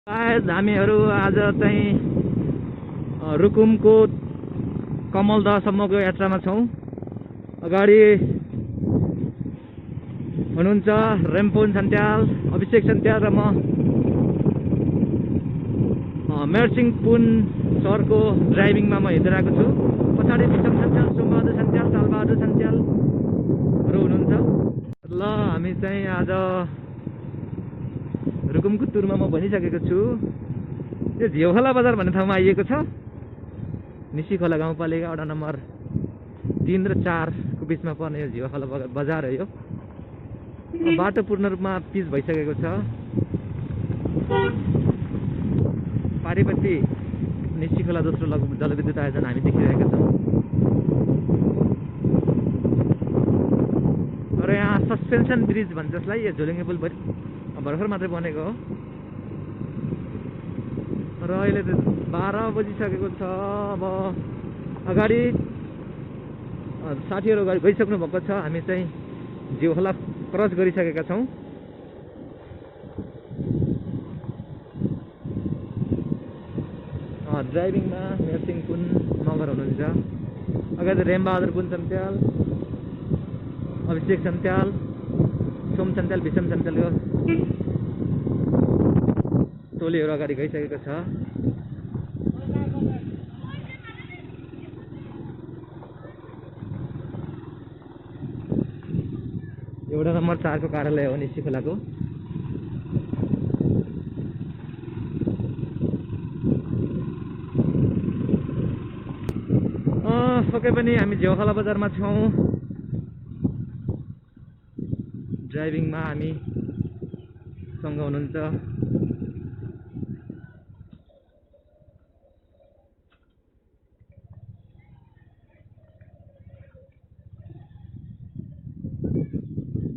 सायद हामीहरू आज चाहिँ रुकुमको कमलदहसम्मको यात्रामा छौँ। अगाडि हुनुहुन्छ रेम्पोन सन्त्याल, अभिषेक सन्त्याल र म मेरसिङ पुन सरको ड्राइभिङमा म हिँडिरहेको छु। पछाडि विक्रम सन्त्याल, सोमबहादुर सन्त्याल, तालबहादुर सन्त्यालहरू हुनुहुन्छ। ल हामी चाहिँ आज रुकुमको टुरमा म भनिसकेको छु। यो झिउखोला बजार भन्ने ठाउँमा आइएको छ। निसीखोला गाउँपालिका वडा नम्बर 3 र 4 को बिचमा पर्ने यो झिउखोला बजार हो। यो बाटो पूर्ण रूपमा पिच भइसकेको छ। पारिपट्टि निसीखोला दोस्रो जलविद्युत आयोजना हामी देखिरहेका छौँ। र यहाँ सस्पेन्सन ब्रिज भन्छ जसलाई, यो झोलुङ्गे पुल भर्खर मात्रै बनेको हो। र अहिले 12 बजिसकेको छ। अब अगाडि साथीहरू गइसक्नु भएको छ। हामी चाहिँ झिउखोला क्रस गरिसकेका छौँ। ड्राइभिङमा मेरसिङ पुन मगर हुनुहुन्छ। अगाडि रेमबहादुर पुन सन्त्याल, अभिषेक सन्त्याल, सोम सन्त्याल, विषम सन्त्यालको टोलीहरू अगाडि गइसकेको छ। एउटा नम्बर 4 को कार्यालय हो निसीखोलाको। पक्कै पनि हामी झिउखोला बजारमा छौँ। ड्राइभिङमा हामी सँग हुनुहुन्छ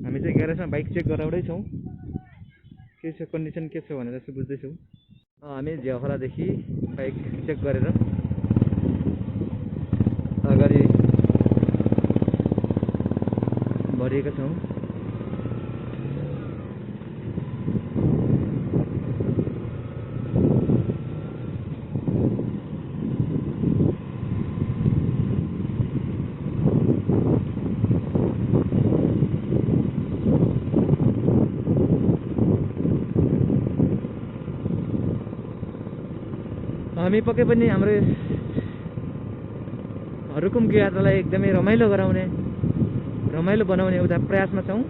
हामी चाहिँ ग्यारेजमा बाइक चेक गराउँदैछौँ। के छ कन्डिसन के छ भनेर चाहिँ बुझ्दैछौँ। हामी झिउखोलादेखि बाइक चेक गरेर अगाडि बढेका छौँ। हामी पक्कै पनि हाम्रो रुकुमको यात्रालाई एकदमै रमाइलो बनाउने उता प्रयासमा छौँ।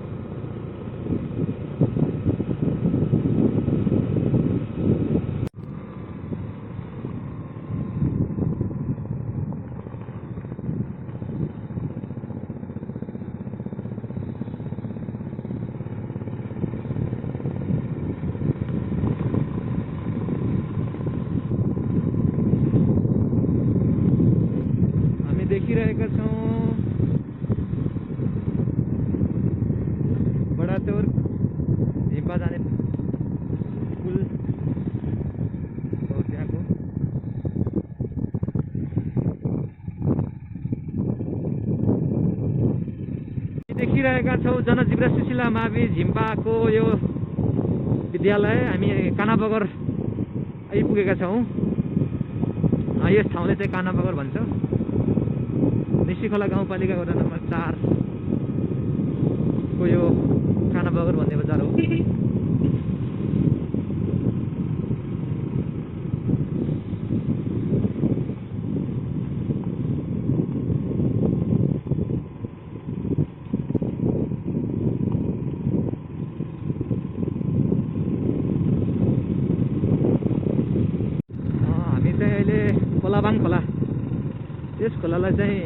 देखिरहेका छौँ बडाचौर झिम्पा जाने पुल हो त्यहाँको। देखिरहेका छौँ जनजीवरा सुशीला मावि झिम्पाको यो विद्यालय। हामी कानाबगर आइपुगेका छौँ। यस ठाउँले चाहिँ कानाबगर भन्छ। निसीखोला गाउँपालिका वडा नम्बर 4 को यो कानाबगर भन्ने बजार हो। हामी चाहिँ अहिले कोलाबाङ खोला, यस खोलालाई चाहिँ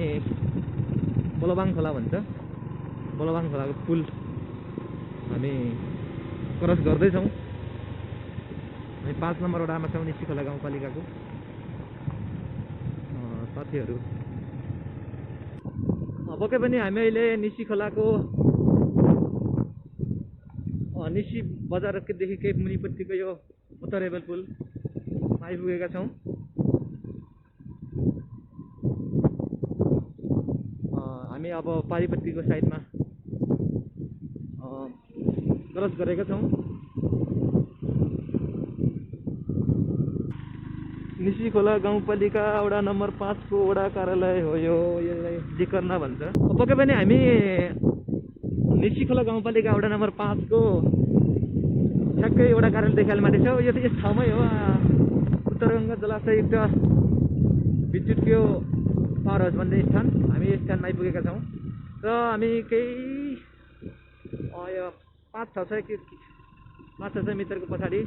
बोलोबाङ खोला भन्छ। बोलोबाङ खोलाको पुल हामी क्रस गर्दैछौँ। हामी 5 नम्बर वडामा छौँ निसीखोला गाउँपालिकाको। साथीहरू पक्कै पनि हामी अहिले निसीखोलाको निसी बजारदेखि केही मुनिपट्टिको यो उत्तर रेबल पुल आइपुगेका छौँ। हामी अब पारिपट्टिको साइडमा क्रस गरेका छौँ। निसी खोला गाउँपालिका वडा नम्बर 5 को वडा कार्यालय हो यो, यसलाई जिकर्ना भन्छ। पक्कै पनि हामी निसी खोला गाउँपालिका वडा नम्बर 5 को ठ्याक्कै वडा कार्यालय देखाल माथि छ। यो त यस ठाउँमै हो, उत्तरगङ्गा जलाशययुक्त विद्युतको पावर हाउस भन्ने स्थान। हामी यस स्थानमा आइपुगेका छौँ र हामी केही यो 5-600 मिटरको पछाडि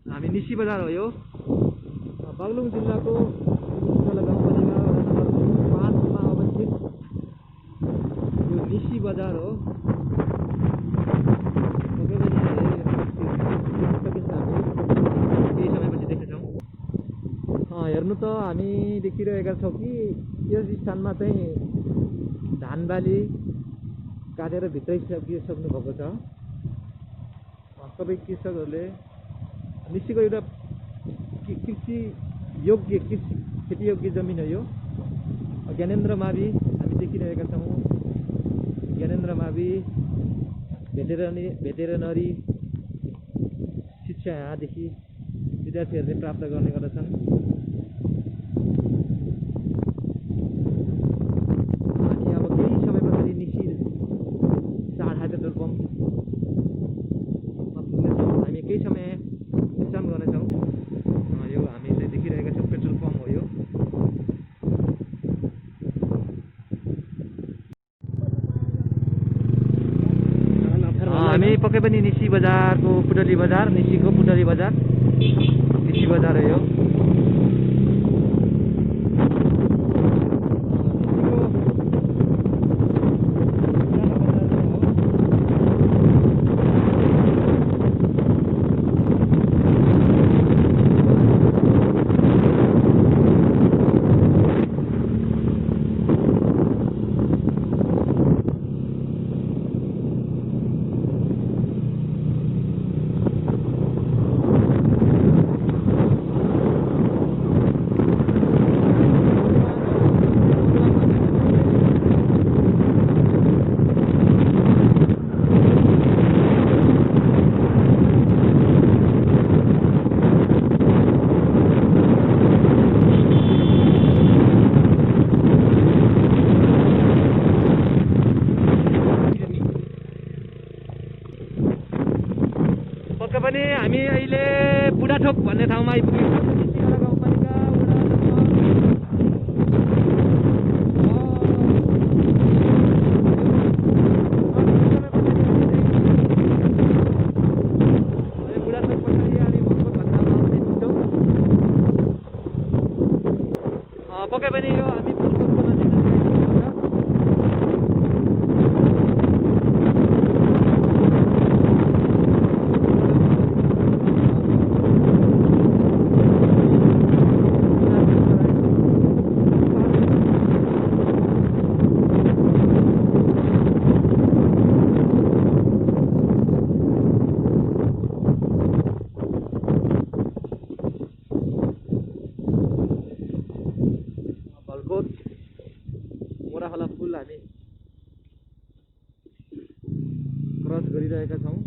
हामी निसी बजार हो। यो बागलुङ जिल्लाको गाउँपालिका वडा नम्बर 5 मा अवस्थित यो निसी बजार हो। केही समयपछि देख्नेछौँ। हेर्नु त हामी देखिरहेका छौँ कि यस स्थानमा चाहिँ धान बाली काटेर भित्रै सक्नु भएको छ। सबै कृषकहरूले निसीको एउटा कृषि खेतीयोग्य जमिन हो यो। ज्ञानेन्द्र मावि हामी देखिरहेका छौँ। ज्ञानेन्द्र मावि भेटेरनरी शिक्षा यहाँदेखि विद्यार्थीहरूले प्राप्त गर्ने गर्दछन्। अनि अब केही समय पछाडि निसी चाडहा पेट्रोल पम्पमा पुग्नेछौँ। हामी केही समय विश्राम गर्नेछौँ। यो हामीले देखिरहेका छौँ पेट्रोल पम्प हो यो। हामी पक्कै पनि निसी बजारको पुटली बजार, निसीको पुटली बजार, निसी बजार हो यो। पनि हामी अहिले बुढाथोक भन्ने ठाउँमा आइपुगेको छौँ। निसीखोला गाउँपालिका बुढाथोक पछाडि हामी भक्कु भन्दा आइपुग्छौँ। पक्कै पनि यो हामी भक्कुको नजिक मोराखोला पुल हामी क्रस गरिरहेका छौँ।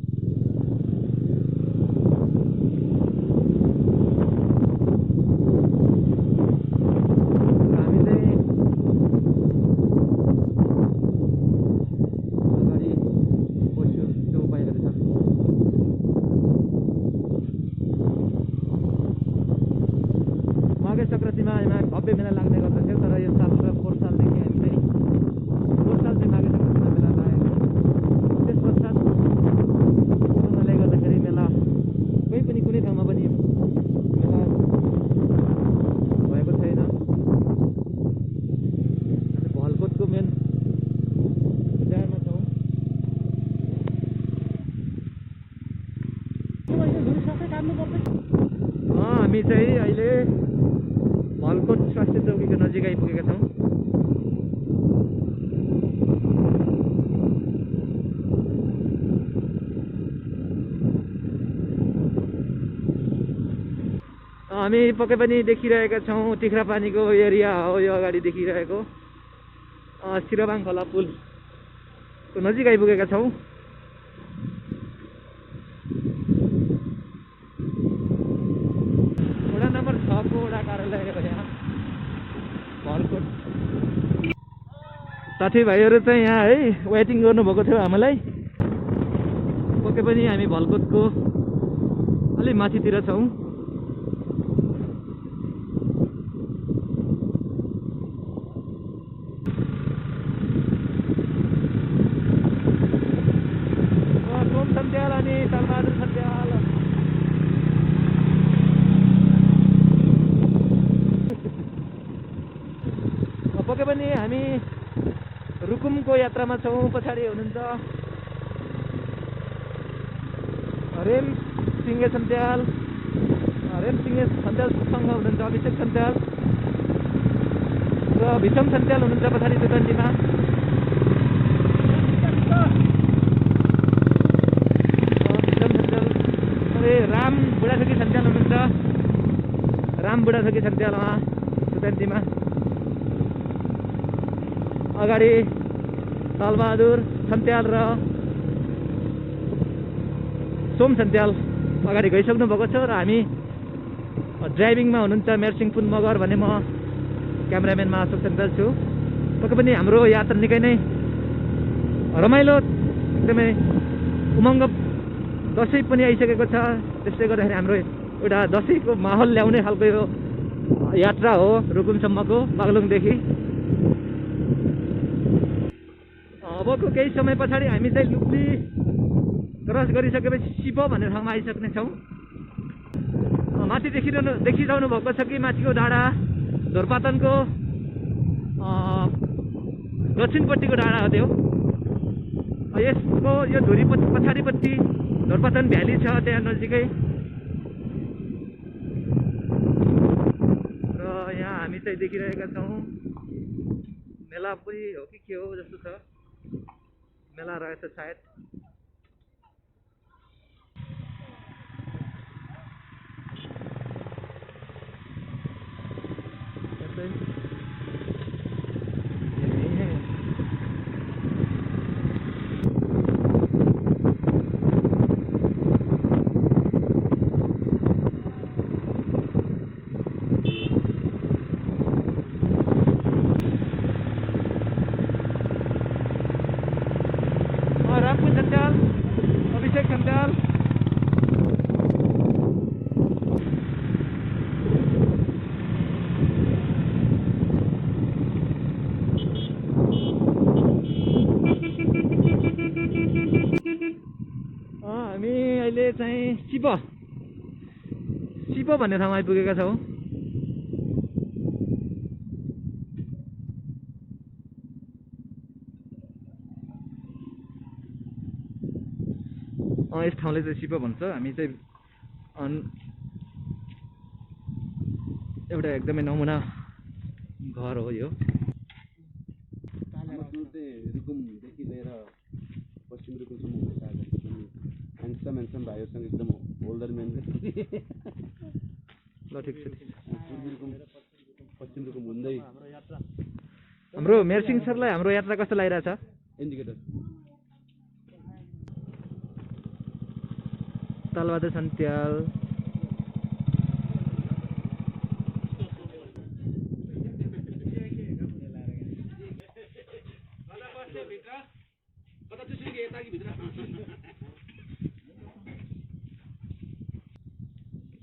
हामी चाहिँ अगाडि बस्यो त्यो उपायहरू छन्। माघे सङ्क्रान्तिमा यहाँ भव्य मेला लाग्ने गर्दथ्यो, तर यो साल र पोहोर सालदेखि हामी चाहिँ पोहोर साल चाहिँ माघे सङ्क्रान्तिमा मेला लागेको। त्यस पश्चात कोरोनाले गर्दाखेरि मेला कोही पनि कुनै ठाउँमा पनि मेला भएको छैन। भलकोटको मेन बजारमा छौँ। हामी चाहिँ अहिले भलकोट स्वास्थ्य चौकीको नजिक आइपुगेका छौँ। हामी पक्कै पनि देखिरहेका छौँ टिख्रापानीको एरिया हो यो अगाडि देखिरहेको। सिरबाङ खोला पुलको नजिक आइपुगेका छौँ। वडा नम्बर 6 साथीभाइहरू चाहिँ यहाँ है वेटिङ गर्नुभएको थियो हामीलाई। पक्कै पनि हामी भलकोटको अलि माथितिर छौँ। सोम सन्त्याल अनि तलबहादुर सन्त्याल। पक्कै पनि हामी रुकुमको यात्रामा छौँ। पछाडि हुनुहुन्छ रेम सिंगे सन्त्याल, रेम सिंगे सन्त्यालसँग हुनुहुन्छ अभिषेक सन्त्याल र भिषम सन्त्याल हुनुहुन्छ पछाडि चुटन्टीमा। भिषम सन्त्याल अरे राम बुढाथोकी सन्त्याल हुनुहुन्छ, राम बुढाथोकी सन्त्याल उहाँ चुटन्टीमा। अगाडि तलबहादुर सन्त्याल र सोम सन्त्याल अगाडि गइसक्नु भएको छ र हामी ड्राइभिङमा हुनुहुन्छ मेरसिङ पुन मगर भने म क्यामेराम्यानमा अशोक सन्त्याल छु। पक्कै पनि हाम्रो यात्रा निकै नै रमाइलो, एकदमै उमङ्ग। दसैँ पनि आइसकेको छ, त्यसले गर्दाखेरि हाम्रो एउटा दसैँको माहौल ल्याउने खालको यो यात्रा हो रुकुमसम्मको बागलुङदेखि। अबको केही समय पछाडि हामी चाहिँ लुक्ली क्रस गरिसकेपछि सिपो भन्ने ठाउँमा आइसक्ने छौँ। माथि देखिरहनु भएको छ कि माथिको डाँडा ढोरपातनको दक्षिणपट्टिको डाँडा हो त्यो। यसको यो धुरी पछाडिपट्टि ढोरपातन भ्याली छ त्यहाँ नजिकै। र यहाँ हामी चाहिँ देखिरहेका छौँ मेला पनि हो कि के हो जस्तो छ, मेला रहेछ सायद। रामपुर सन्त्याल, अभिषेक सन्त्याल। हामी अहिले चाहिँ सिपो भन्ने ठाउँमा आइपुगेका छौँ। यस ठाउँले चाहिँ सिपो भन्छ। हामी चाहिँ एउटा एकदमै नमुना घर हो यो। रुकुमदेखि लिएर पश्चिम रुकुमसम्म हुँदैछ आज। ह्यान्डसम भाइहरूसँग एकदम होल्डर म्यान। ल ठिक छ। पूर्वी रुकुम पश्चिम रुकुम हुँदै हाम्रो मेरसिङ सरलाई हाम्रो यात्रा कस्तो लागिरहेछ? इन्डिकेटर तलबहादुर सन्त्याल,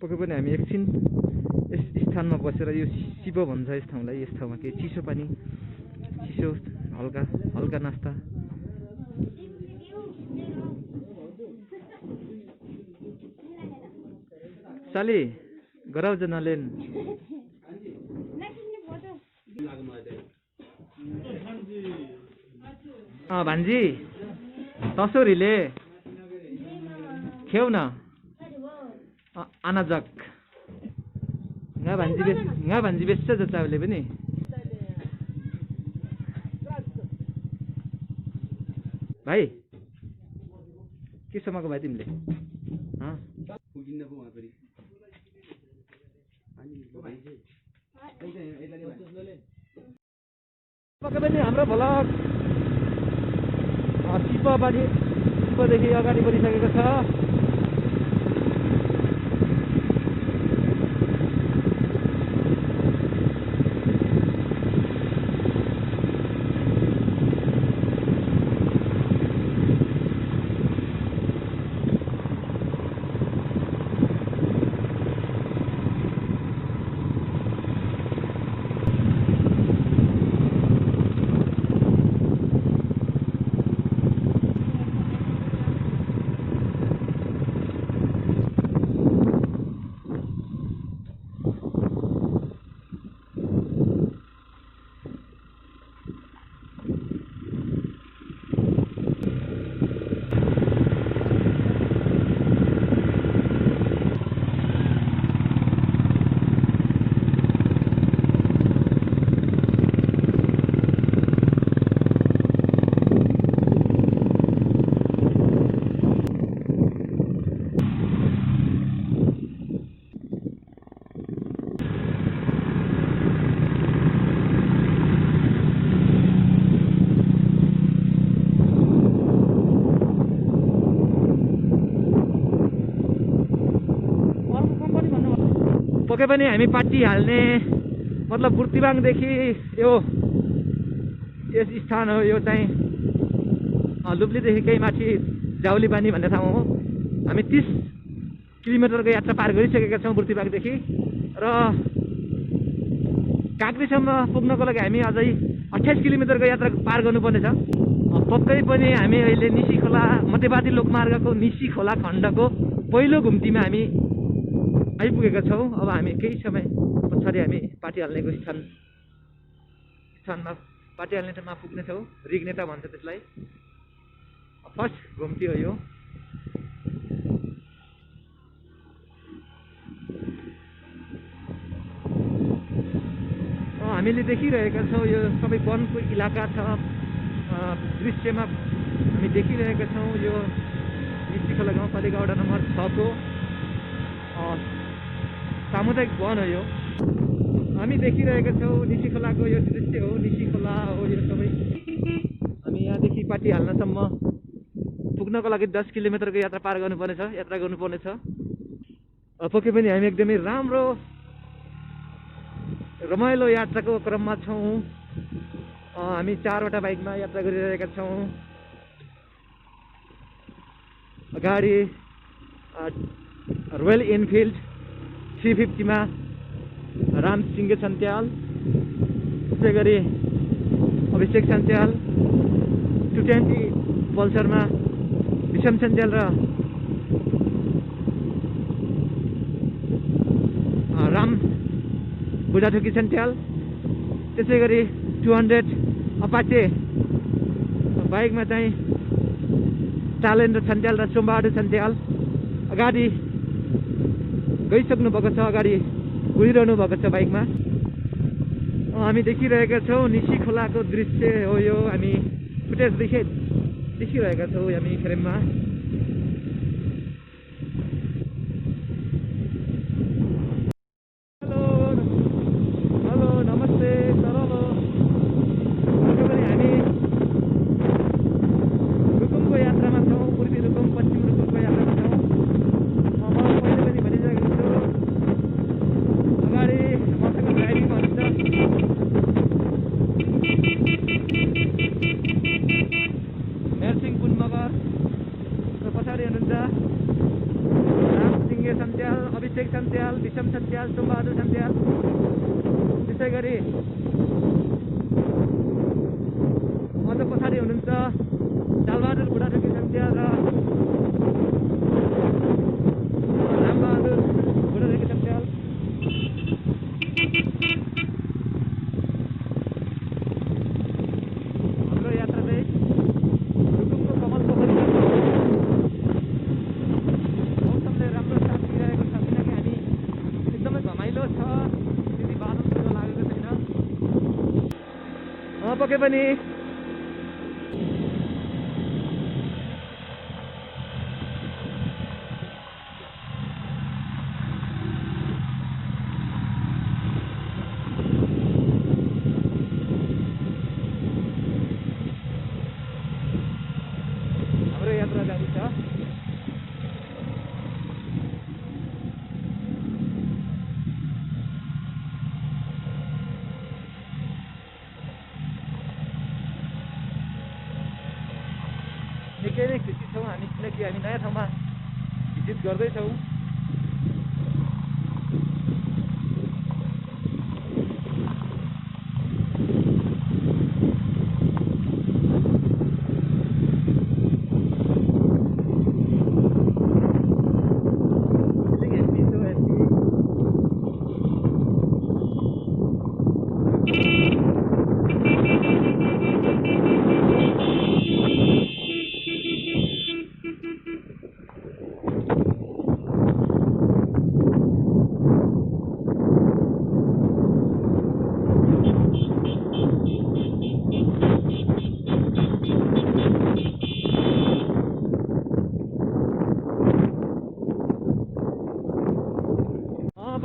पक्कै पनि हामी एकछिन यस स्थानमा बसेर यो सिपो भन्छ यस ठाउँलाई। यस ठाउँमा केही चिसो पानी, चिसो हल्का नास्ता। साली गराउँछ नलेन भान्जी तसोरीले खेउ न आनाजक nga भान्जी बेच्छ जचाले पनि। भाइ के समाको भाइ तिमीले? पक्कै पनि हाम्रो भ्लग सिपोदेखि अगाडि बढिसकेको छ। पक्कै पनि हामी पार्टी हाल्ने मतलब बुर्तिवाङदेखि यो यस स्थान हो, यो चाहिँ लुब्लीदेखि केही माथि जाउलीपानी भन्ने ठाउँ हो। हामी 30 किलोमिटरको यात्रा पार गरिसकेका छौँ बुर्तिवाङदेखि र काँक्रीसम्म पुग्नको लागि हामी अझै 28 किलोमिटरको यात्रा पार गर्नुपर्नेछ। पक्कै पनि हामी अहिले निसी खोला मध्यवादी लोकमार्गको निसी खोला खण्डको पहिलो घुम्तीमा हामी आइपुगेका छौँ। अब हामी केही समय पछाडि हामी पार्टी हाल्नेको स्थानमा पार्टी हाल्ने ठाउँमा पुग्नेछौँ। रिग्नेता भन्छ त्यसलाई। फर्स्ट घुम्ती हो यो। हामीले देखिरहेका छौँ यो सबै वनको इलाका छ। दृश्यमा हामी देखिरहेका छौँ यो निसी खोला गाउँपालिका वडा नम्बर 6 को सामुदायिक वन हो यो। हामी देखिरहेका छौँ निसी खोलाको यो दृश्य हो, निसी खोला हो यो सबै। हामी यहाँदेखि पार्टी हाल्नसम्म पुग्नको लागि 10 किलोमिटरको यात्रा पार गर्नुपर्नेछ। पक्कै पनि हामी एकदमै राम्रो रमाइलो यात्राको क्रममा छौँ। हामी 4वटा बाइकमा यात्रा गरिरहेका छौँ। अगाडि रोयल इनफिल्ड 350 मा रामसिंगे सन्त्याल, त्यसै गरी अभिषेक सन्त्याल, 220 पल्सरमा विषम सन्त्याल र राम बुढाथोकी सन्त्याल, त्यसै गरी 200 अपाचे बाइकमा चाहिँ चालेन्द्र सन्त्याल र सोमबहादुर सन्त्याल अगाडि गइसक्नु भएको छ, अगाडि गइरहनु भएको छ बाइकमा। हामी देखिरहेका छौँ निसी खोलाको दृश्य हो यो। हामी फुटेज देखिरहेका छौँ हामी फ्रेममा। हेलो नमस्ते सरलो। हामी रुकुमको यात्रामा छौँ, पूर्वी रुकुम पश्चिम रुकुमको यात्रामा छौँ। म पहिले पनि भनिसकेको छु, अगाडि मसँग ड्राइभिङ हुन्छ नरसिंह पुन मगर र पछाडि हुनुहुन्छ रामसिंगे सन्त्याल, अभिषेक सन्त्याल, विषम सन्त्याल, सोमबहादुर सन्त्याल, त्यसै गरी अझ पछाडि हुनुहुन्छ चालबहादुर बुढाथोकी सन्त्याल र रामबहादुर बुढाथोकी सन्त्याल। हाम्रो यात्रा चाहिँ रुकुमको कमल पोखरीमा मौसमले राम्रो साथ दिइरहेको छ, किनकि हामी एकदमै घमाइलो छ, त्यति बादल सुरु लागेको छैन। पक्कै पनि हाम्रो यात्रा जारी छ। निकै नै खुसी छौँ हामी, किनकि हामी नयाँ ठाउँमा भिजिट गर्दैछौँ।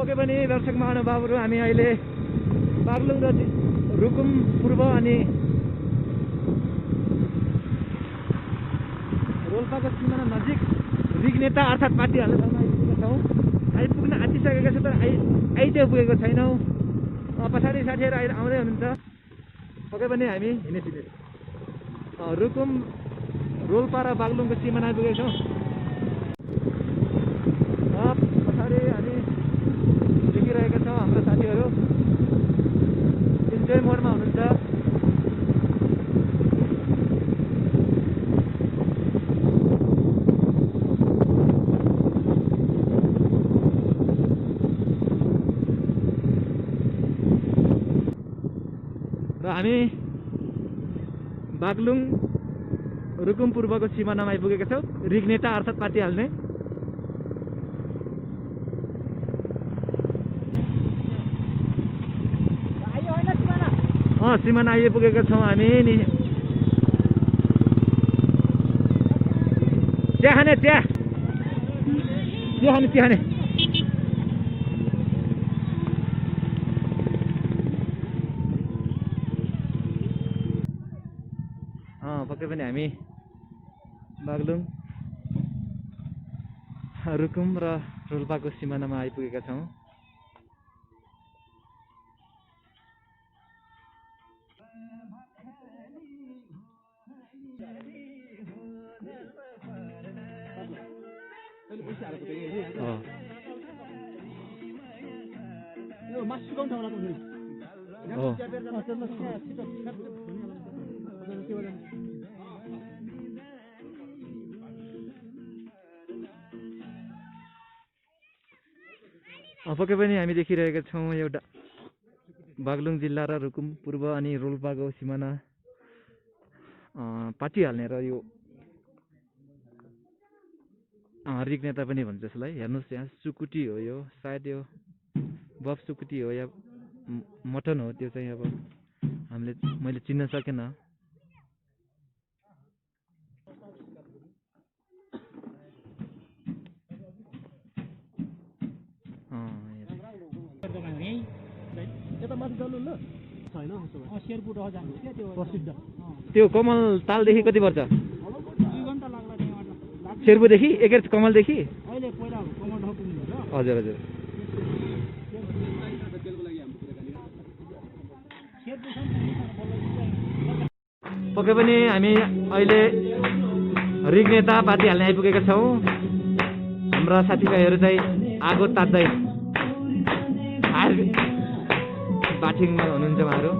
पक्कै पनि दर्शक महानुभावहरू, हामी अहिले बागलुङ र रुकुम पूर्व अनि रोल्पाको सीमाना नजिक रिग्नेता अर्थात् पार्टी हाल्ने ठाउँमा आइपुगेका छौँ। आइपुग्न आँटिसकेका छौँ तर आइत्यो पुगेको छैनौँ। पछाडि साथीहरू आउँदै हुनुहुन्छ। पक्कै पनि हामी हिँडेपछि रुकुम रोल्पा र बागलुङको सिमाना आइपुगेका छौँ। पछाडि हामी देखिरहेका छौँ हाम्रो साथीहरू इन्जोय मोडमा हुनुहुन्छ। र हामी बागलुङ रुकुम पूर्वको सिमानामा आइपुगेका छौँ। रिग्नेटा अर्थात् पाती हाल्ने। सिमाना आइपुगेका छौँ हामी नि। चिया खाने चिया खाने पक्कै पनि हामी बागलुङ रुकुम र रोल्पाको सिमानामा आइपुगेका छौँ। पक्कै पनि हामी देखिरहेका छौँ एउटा बागलुङ जिल्ला र रुकुम पूर्व अनि रोल्पाको सिमाना पाटी हाल्ने र यो रिग्नेता पनि भन्छ यसलाई। हेर्नुहोस् यहाँ सुकुटी हो यो, सायद यो बफ सुकुटी हो या मटन हो, त्यो चाहिँ अब मैले चिन्न सकेन। त्यो कमल तालदेखि कति पर्छ? शेरपुदेखि एकै कमलदेखि? हजुर हजुर। पक्कै पनि हामी अहिले रिग्नेता पाती हाल्ने आइपुगेका छौँ। हाम्रा साथीभाइहरू चाहिँ आगो तात्दै बाठिङमा हुनुहुन्छ उहाँहरू।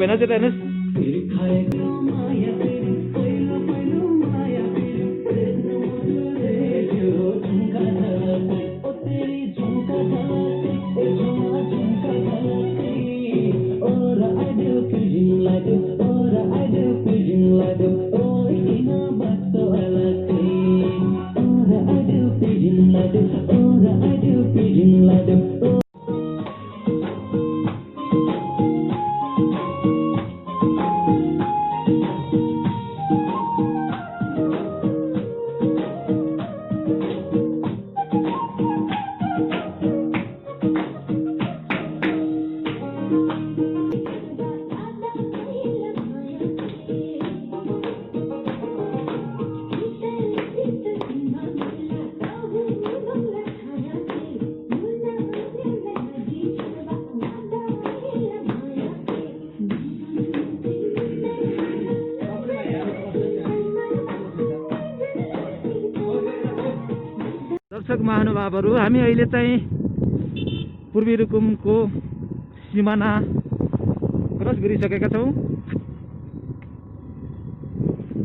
भेना चाहिँ हेर्नुहोस्। दर्शक महानुभावहरू, हामी अहिले चाहिँ पूर्वी रुकुमको सिमाना क्रस गरिसकेका छौँ।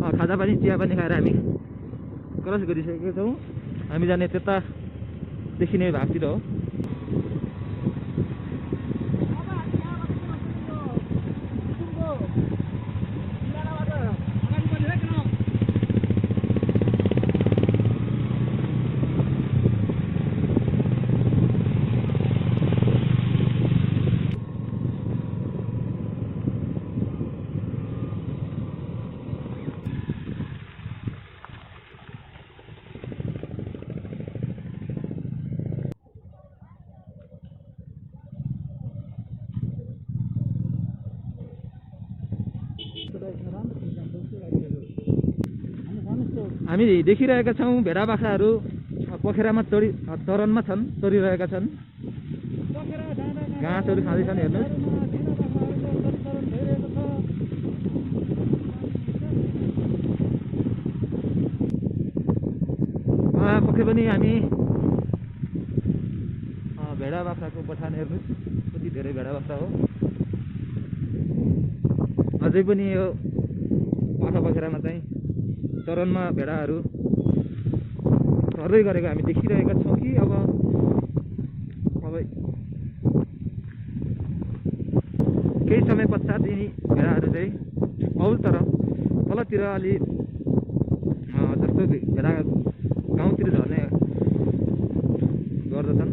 खाजा पानी चिया पनि खाएर हामी क्रस गरिसकेका छौँ। हामी जाने त्यता देखिने भागतिर हो। हामी देखिरहेका छौँ भेडा बाख्राहरू पोखरामा चरनमा छन्, चरिरहेका छन्। घाँसहरू खाँदैछन्, हेर्नुहोस्। पक्कै पनि हामी भेडा बाख्राको बथान हेर्नुहोस्, कति धेरै भेडा बाख्रा हो। अझै पनि यो पाखा पोखरामा चाहिँ चरनमा भेडाहरू चर्दै गरेको हामी देखिरहेका छौँ कि अब केही समय पश्चात यिनी भेडाहरू चाहिँ औलतिर तलतिर अलि जस्तो भेडा गाउँतिर झर्ने गर्दछन्।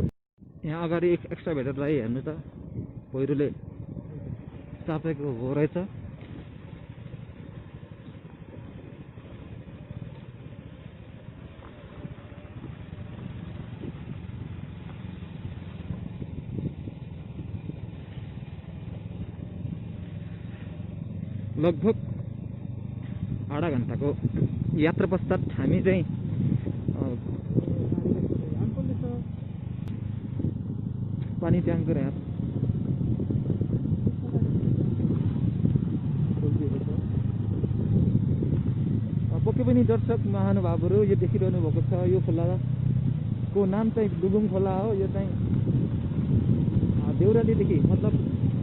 यहाँ अगाडि एक एक्स्ट्रा भेडालाई हेर्नु त पहिरोले चापेको हो रहेछ। लगभग आधा घन्टाको यात्रा पश्चात हामी चाहिँ पानी ट्याङ्क यहाँ पक्कै पनि दर्शक महानुभावहरू यो देखिरहनु भएको छ। यो खोलाको नाम चाहिँ लुगुम खोला हो। यो चाहिँ देउरालीदेखि मतलब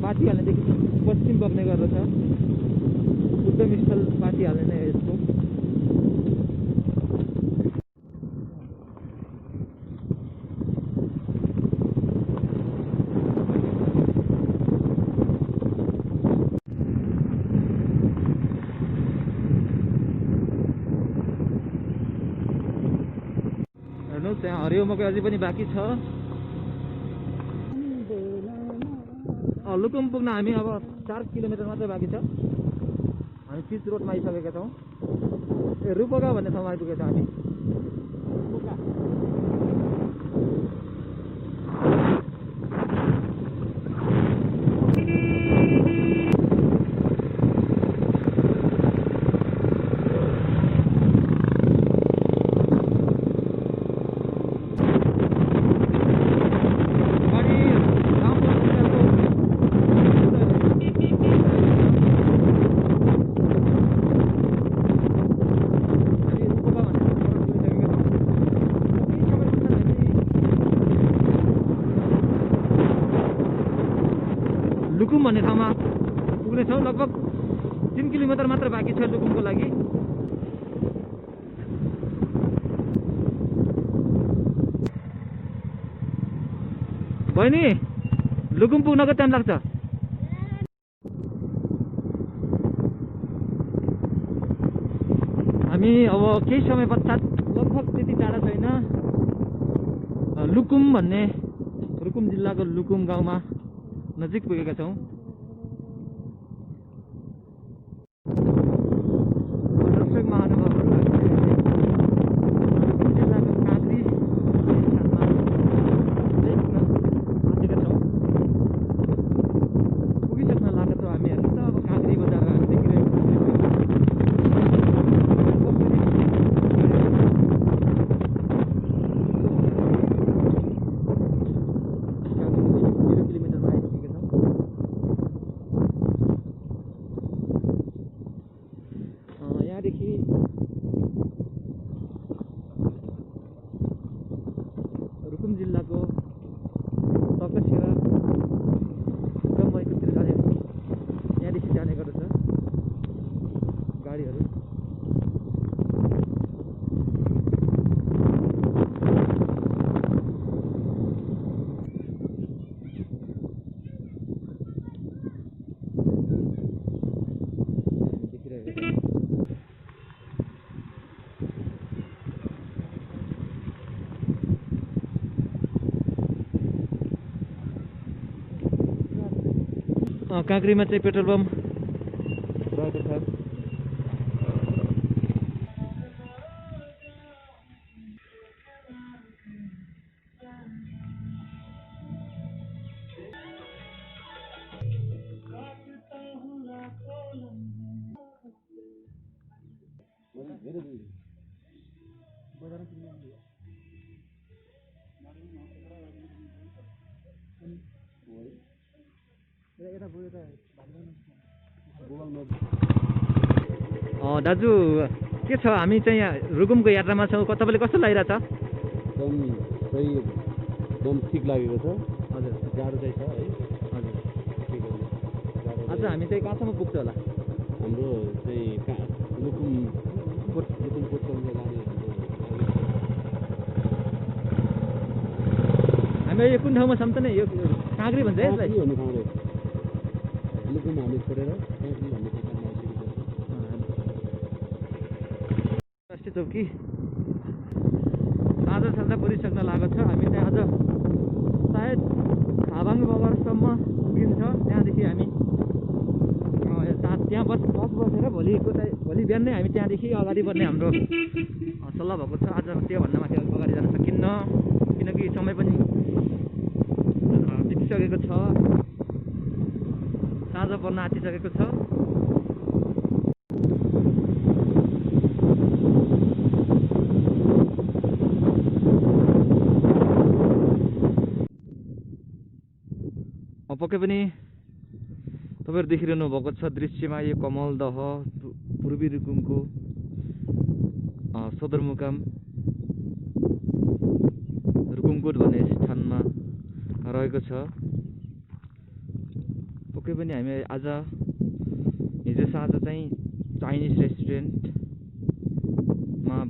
पाटी हाल्नेदेखि पश्चिम बग्ने गर्दछ। उद्गम स्थल पाटी हाल्ने नै यसको। हेर्नुहोस् त्यहाँ हरियो मकै अझै पनि बाँकी छ। लुकुम पुग्न हामी अब 4 किलोमिटर मात्रै बाँकी छ। हामी पिच रोडमा आइसकेका छौँ। रुपगा भन्ने ठाउँमा आइपुगेका छौँ हामी। लुकुम भन्ने ठाउँमा पुग्नेछौँ। लगभग 3 किलोमिटर मात्र बाँकी छ लुकुमको लागि। बहिनी लुकुम पुग्नको टाइम लाग्छ। हामी अब केही समय पश्चात लगभग त्यति टाढा छैन लुकुम भन्ने रुकुम जिल्लाको लुकुम गाउँमा नजिक पुगेका छौँ। दर्शक महानुभावहरू जिल्लाको काँक्री स्थानमा आएका छौँ। पुगिसक्न लागेका छौँ हामी। हेर्नु त अब काँक्री बजार हामी देखिरहेको काँक्रीमा चाहिँ पेट्रोल पम्प रहेको छ। दाजु के छ, हामी चाहिँ यहाँ रुकुमको यात्रामा छौँ। तपाईँले कस्तो लागिरहेछ? एकदम सही, एकदम ठिक लागेको छ। हजुर, जाडो चाहिँ छ है। हजुर। ठिक हो। जाडो आज हामी चाहिँ कहाँसम्म पुग्छ होला? हाम्रो चाहिँ लुकुम कोटसम्म जाने हामी यो कुन ठाउँमा छौँ त नि? यो काँक्री भन्छ है यसलाई? लुकुम हामी छोडेर काँक्री भन्ने जग्गामा आइसकेको छ। राष्ट्रिय चौकी साँझ पुगिसक्न लागेको छ। हामी चाहिँ आज सायद थाबाङ बगरसम्म पुगिन्छ। त्यहाँदेखि हामी त्यहाँ बस बसेर भोलि बिहान नै हामी त्यहाँदेखि अगाडि बढ्ने हाम्रो सल्लाह भएको छ। आज त्योभन्दा माथि अगाडि जान सकिन्न, किनकि समय पनि बितिसकेको छ, साँझ पर्न आँटिसकेको छ। पक्कै पनि तपाईँहरू देखिरहनु भएको छ दृश्यमा यो कमलदह पूर्वी रुकुमको सदरमुकाम रुकुमकोट भन्ने स्थानमा रहेको छ। पक्कै पनि हामी आज हिजो साँझ चाहिँ चाइनिज रेस्टुरेन्टमा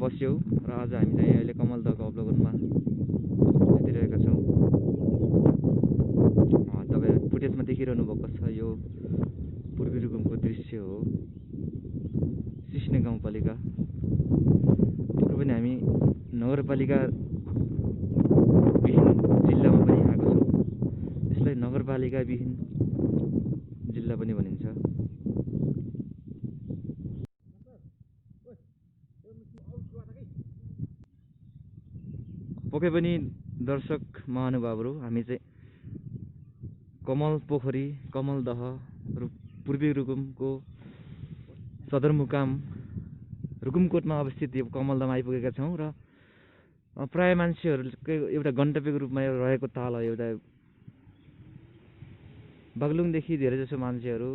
बस्यौँ र आज हामी चाहिँ अहिले कमलदहको अवलोकनमा हेरिरहेका छौँ। तपाईँ फुटेजमा देखिरहनु भएको छ यो पूर्वी रुकुमको दृश्य हो, सिस्ने गाउँपालिका। पक्कै पनि हामी नगरपालिका विहीन जिल्लामा पनि आएको छौँ। यसलाई नगरपालिका विहीन जिल्ला पनि भनिन्छ। पक्कै पनि दर्शक महानुभावहरू, हामी चाहिँ कमल पोखरी कमलदह पूर्वी रुकुमको सदरमुकाम रुकुमकोटमा अवस्थित यो कमलदहमा आइपुगेका छौँ र प्राय मान्छेहरूको एउटा गन्तव्यको रूपमा रहेको ताल हो। एउटा बागलुङदेखि धेरै जसो मान्छेहरू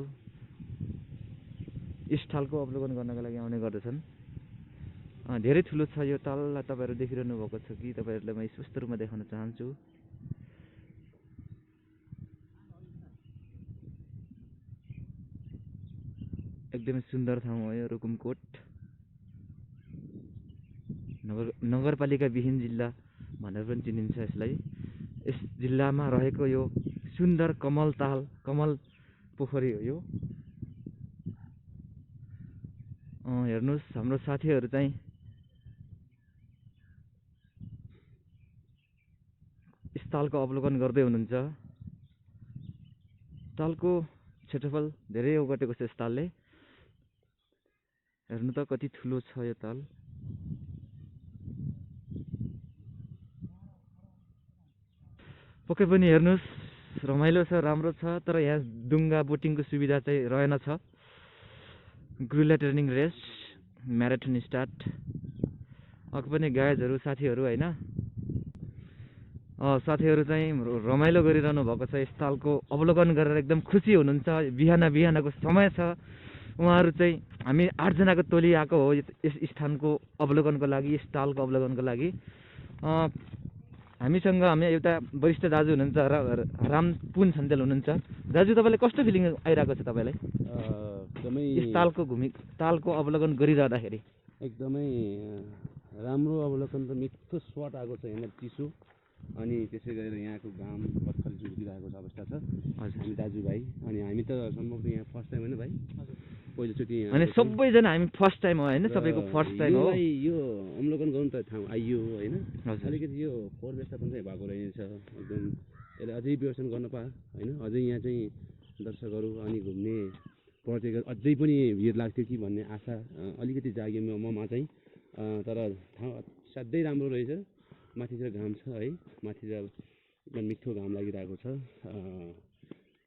यस ठालको अवलोकन गर्नका लागि आउने गर्दछन्। धेरै ठुलो छ यो ताल, तपाईँहरू देखिरहनु भएको छ कि तपाईँहरूलाई म स्पष्ट रूपमा देखाउन चाहन्छु। एकदमै सुन्दर ठाउँ हो यो रुकुमकोट। नगरपालिका विहीन जिल्ला भनेर पनि चिनिन्छ यसलाई। यस जिल्लामा रहेको यो सुन्दर कमल पोखरी हो यो। हेर्नुहोस्, हाम्रो साथीहरू चाहिँ यस तालको अवलोकन गर्दै हुनुहुन्छ। तालको क्षेत्रफल धेरै ओगटेको छ यस तालले। हेर्नु त कति ठुलो छ यो ताल। पक्कै पनि हेर्नुहोस्, रमाइलो छ, राम्रो छ। तर यहाँ डुङ्गा बोटिङको सुविधा चाहिँ रहेनछ। Guerrilla training race, marathon start. अघि पनि गाइजहरू साथीहरू होइन, साथीहरू चाहिँ रमाइलो गरिरहनु भएको छ। यस तालको अवलोकन गरेर एकदम खुसी हुनुहुन्छ। बिहानको समय छ। उहाँहरू चाहिँ हामी 8 जनाको टोली आएको हो यस स्थानको अवलोकनको लागि, यस तालको अवलोकनको लागि। हामीसँग एउटा वरिष्ठ दाजु हुनुहुन्छ, रामपुन छन्तेल हुनुहुन्छ। दाजु, तपाईँलाई कस्तो फिलिङ आइरहेको छ तपाईँलाई एकदमै यस तालको अवलोकन गरिरहँदाखेरि? एकदमै राम्रो अवलोकन त, मिठो स्वाद आएको छ यहाँ चिसो, अनि त्यसै गरेर यहाँको घाम भर्खर झुल्किरहेको अवस्था छ। हामी दाजुभाइ अनि हामी त सम्भवतः यहाँ फर्स्ट टाइम होइन भाइ, पहिलोचोटि अनि सबैजना हामी फर्स्ट टाइम हो होइन, सबैको फर्स्ट टाइम हो। यो अवलोकन गर्नु त ठाउँ आइयो होइन, अलिकति यो फोहोर व्यवस्थापन चाहिँ भएको रहेछ। एकदम यसले अझै व्यवस्थापन गर्न होइन, अझै यहाँ चाहिँ दर्शकहरू अनि घुम्ने पर्यटक अझै पनि भिड लाग्थ्यो कि भन्ने आशा अलिकति जाग्यो ममा चाहिँ। तर ठाउँ असाध्यै राम्रो रहेछ। माथितिर घाम छ है, माथितिर एकदम मिठो घाम लागिरहेको छ।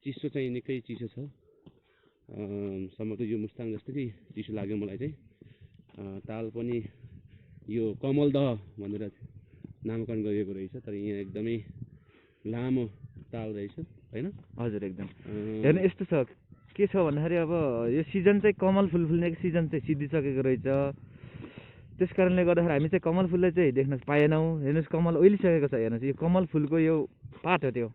चिसो चाहिँ निकै चिसो छ। सम्भवतः यो मुस्ताङ जस्तै चिसो लाग्यो मलाई चाहिँ। ताल पनि यो कमलदह भनेर नामकरण गरिएको रहेछ, तर यहाँ एकदमै लामो ताल रहेछ होइन? हजुर एकदम। हेर्नु यस्तो छ, के छ भन्दाखेरि अब यो सिजन चाहिँ कमल फुल फुल्ने सिजन चाहिँ सिद्धिसकेको रहेछ। त्यस कारणले गर्दाखेरि हामी चाहिँ कमल फुललाई चाहिँ देख्न पाएनौँ। हेर्नुहोस् कमल ओइलिसकेको छ, हेर्नुहोस् यो कमल फुलको यो पात हो, त्यो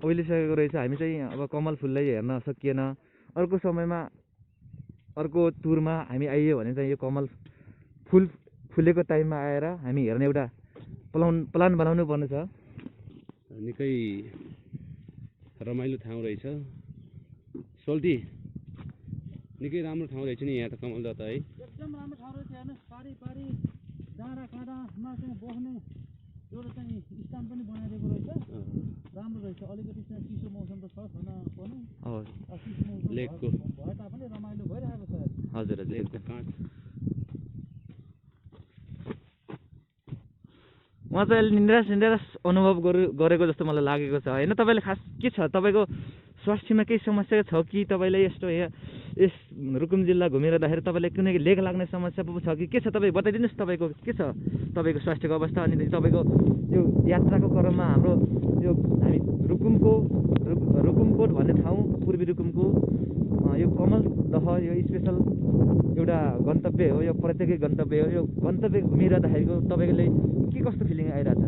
ओइलिसकेको रहेछ। हामी चाहिँ अब कमल फुललाई हेर्न सकिएन। अर्को समयमा अर्को टुरमा हामी आइयो भने चाहिँ यो कमल फुल फुलेको टाइममा आएर हामी हेर्ने एउटा प्लान बनाउनु पर्ने छ। निकै रमाइलो ठाउँ रहेछ। सोल्टी निकै राम्रो ठाउँ रहेछ नि यहाँ त कमलदह त है? एकदम राम्रो ठाउँ रहेछ। हेर्नुहोस् पारी पारी डाँडा काँडामा चाहिँ बस्ने एउटा चाहिँ स्ट्यान्ड पनि बनाइदिएको रहेछ। राम्रो रहेछ। अलिकति चाहिँ चिसो मौसम त छ छैन पनि, चिसो मौसम लेकको भए तापनि रमाइलो भइरहेको छ। हजुर हजुर एकदम। उहाँ चाहिँ अहिले निराश अनुभव गरेको जस्तो मलाई लागेको छ होइन? तपाईँले खास के छ, तपाईँको स्वास्थ्यमा केही समस्या छ कि? तपाईँले यस्तो यस रुकुम जिल्ला घुमिरहँदाखेरि तपाईँले कुनै लेख लाग्ने समस्या पो छ कि के छ? तपाईँ बताइदिनुहोस् तपाईँको के छ, तपाईँको स्वास्थ्यको अवस्था। अनि तपाईँको यो यात्राको क्रममा हाम्रो यो हामी रुकुमकोट भन्ने ठाउँ, पूर्वी रुकुमको यो कमलदह यो स्पेसल एउटा गन्तव्य हो, यो पर्यटकीय गन्तव्य हो। यो गन्तव्य घुमिरहँदाखेरिको तपाईँले के कस्तो फिलिङ आइरहेछ?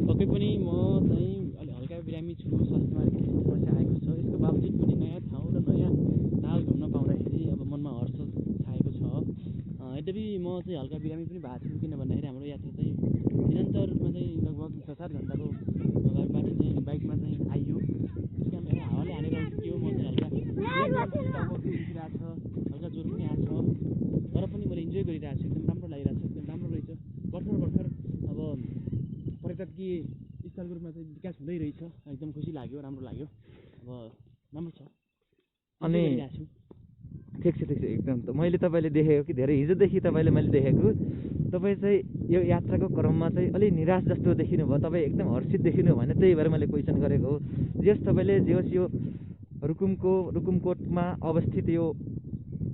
पक्कै पनि म चाहिँ अलि हल्का बिरामी छु। स्वास्थ्यमा अलिकति समस्या आएको छ। यसको बावजुद पनि नयाँ ठाउँ र नयाँ ताल घुम्न पाउँदाखेरि अब मनमा हर्ष छाएको छ। यद्यपि म चाहिँ हल्का बिरामी पनि भएको छु, किन भन्दाखेरि हाम्रो यात्रा चाहिँ निरन्तर रूपमा चाहिँ लगभग 6-7 घन्टाको बाटो चाहिँ बाइकमा चाहिँ आइयो। त्यस कारण हावाले हानेर उठ्यो। म चाहिँ हल्का दुखिरहेको छ, हल्का ज्वरो पनि आएको छ, तर पनि मैले इन्जोय गरिरहेको छु। एकदम राम्रो लागिरहेको छ, एकदम राम्रो रहेछ। भर्खर अब पर्यटकीय स्थलको रूपमा चाहिँ विकास हुँदै रहेछ। एकदम खुसी लाग्यो, राम्रो लाग्यो। अब राम्रो छ। अनि ठिक छ एकदम। त मैले तपाईँले देखेको कि धेरै हिजोदेखि तपाईँले मैले देखेको तपाईँ चाहिँ यो यात्राको क्रममा चाहिँ अलिक निराश जस्तो देखिनु भयो। तपाईँ एकदम हर्षित देखिनु भएन, त्यही भएर मैले क्वेसन गरेको हो। जस तपाईँले यो रुकुमकोटमा अवस्थित यो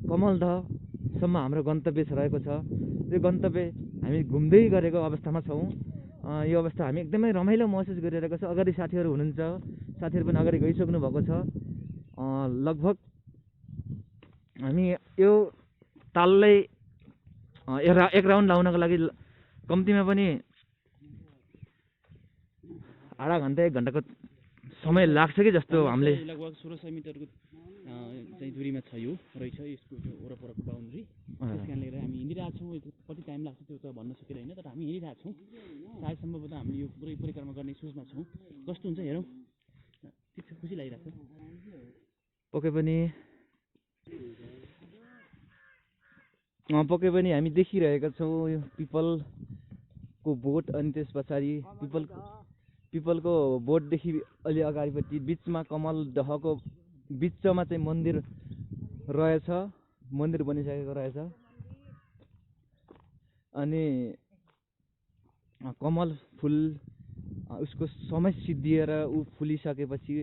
कमलदहसम्म हाम्रो गन्तव्य रहेको छ। यो गन्तव्य हामी घुम्दै गरेको अवस्थामा छौँ। यो अवस्था हामी एकदमै रमाइलो महसुस गरिरहेको छ। अगाडि साथीहरू हुनुहुन्छ, साथीहरू पनि अगाडि गइसक्नु भएको छ। लगभग हामी यो ताललाई एक राउन्ड लाउनको लागि कम्तीमा पनि आधा घन्टा 1 घन्टाको समय लाग्छ कि जस्तो हामीले। लगभग 1600 मिटरको चाहिँ दूरीमा छ यो रहेछ यसको त्यो वरपरको बाउन्ड्री। त्यस कारणले गर्दा हामी हिँडिरहेको छौँ। कति टाइम लाग्छ त्यो त भन्न सकिँदैन, तर हामी हिँडिरहेको छौँ। सायद सम्भवतः हामीले यो पुरै परिक्रमा गर्ने सोचमा छौँ। कस्तो हुन्छ हेरौँ। ठिक छ, खुसी लागिरहेको छ। पक्कै पनि हामी देखिरहेका छौँ यो पिपलको बोट, अनि त्यस पछाडि पिपलको बोटदेखि अलि अगाडिपट्टि बिचमा कमलदहको बिचमा चाहिँ मन्दिर रहेछ, मन्दिर बनिसकेको रहेछ। अनि कमल फुल उसको समय सिद्धिएर ऊ फुलिसकेपछि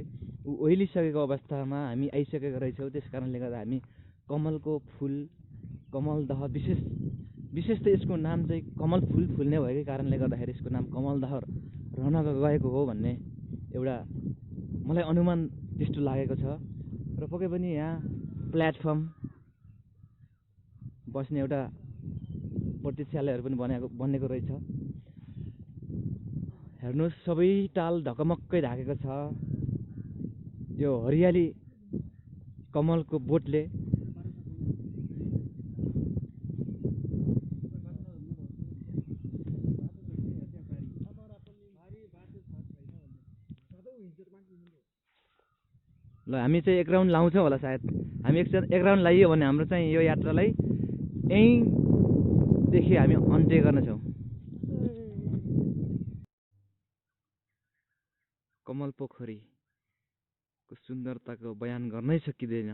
ऊ ओइलिसकेको अवस्थामा हामी आइसकेको रहेछौँ। त्यस कारणले गर्दा हामी कमलको फुल कमलदह विशेष त यसको नाम चाहिँ कमल फुल फुल्ने भएकै कारणले गर्दाखेरि यसको नाम कमलदह रहन गएको हो भन्ने एउटा मलाई अनुमान त्यस्तो लागेको छ। र पक्कै पनि यहाँ प्लेटफर्म बस्ने एउटा प्रतीक्षालयहरू पनि बनेको रहेछ। हेर्नुहोस् सबै टाल ढकमक्कै ढाकेको छ यो हरियाली कमलको बोटले। ल हामी चाहिँ 1 राउन्ड लाउँछौँ होला सायद। हामी एक राउन्ड लाइयो भने हाम्रो चाहिँ यो यात्रालाई यहीँदेखि हामी अन्त्य गर्नेछौँ। कमल पोखरी। को सुन्दरताको बयान गर्नै सकिँदैन।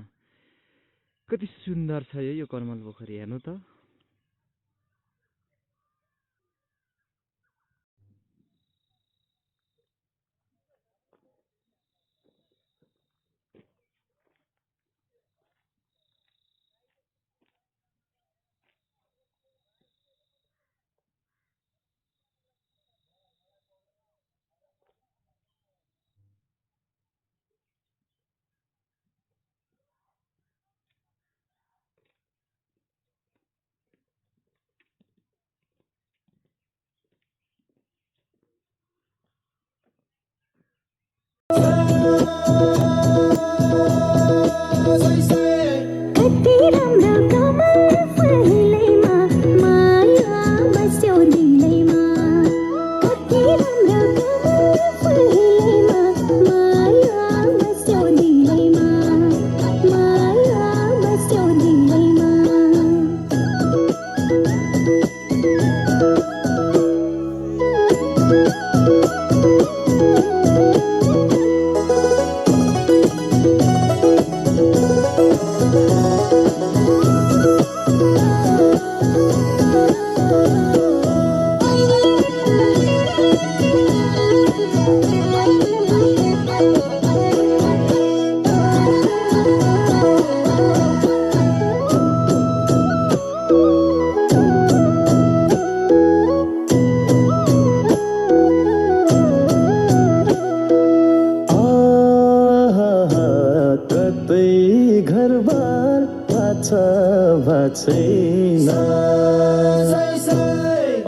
कति सुन्दर छ यो कर्मल पोखरी, हेर्नु त।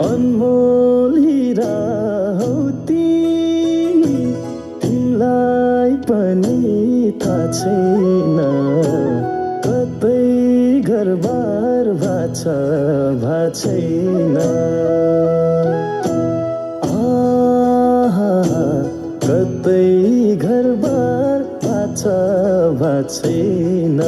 अनमोल हीरा हौ तिमी, तिमीलाई पनि थाहा छैन। कतै घरबार भाछ छैन। कतै घरबार भाछ छैन।